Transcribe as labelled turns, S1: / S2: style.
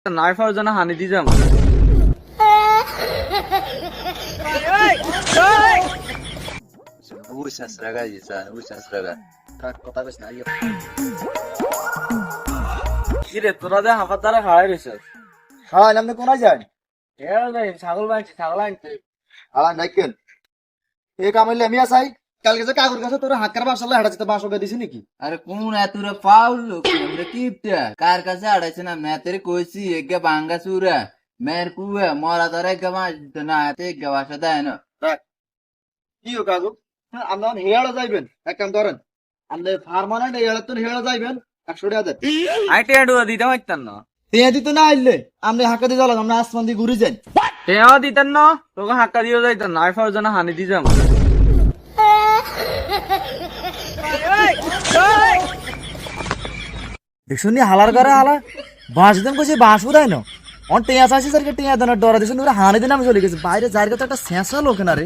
S1: নাইফার জন্য হানি দি যাম
S2: Usas raga isa, usas raga. কথা কইছ না ইয়ে।
S1: কি রে তোরা যে হাফার দ্বারা খাড়াই রয়েছিস
S2: হ্যাঁ আপনি কোনায় যান?
S1: ছাগল বানছি ছাগল আনতে
S2: হ্যাঁ নাইকেন এই কামাইলে আমি আসাই কালকে যে কাকুর কাছে তোর হাক্কার বাসালে হাঁটা যেতে বাসা দিছি নাকি?
S3: আরে কোন এতুরে পাউল লোক আমরা কিপটা কার কাছে আড়াইছে না मैं तेरे কইছি এগে বাঙ্গা সুরা মের কুয়া মরা ধরে এগে মাছ দিতে না এতে এগে বাসা দেয় না
S2: কি ও কাকু আপনার হেয়াড়া যাইবেন এক কাম করেন আপনি পার্মানেন্ট হেয়াড়া তো হেয়াড়া যাইবেন 100 টাকা দেন
S1: আমি টেঁডু দিতে পারতাম না
S2: তে দিতে না আইলে আপনি হাক্কা দিয়ে চলেন আমরা আসমান দিয়ে ঘুরে যান
S1: টেঁও দিতেন না তোকে হাক্কা দিয়েও যাইতাম নাইফার জন্য হানি দি যাম
S2: দেখুন হালার করে হালা বাঁশ দিন কইছে বাঁশ উড়াই না অন টিয়া চাইছে স্যারকে টিয়া দেন ডরা দিছেন হানি দিন আমি চলে গেছি বাইরে যার কথা একটা শেষা লোক না রে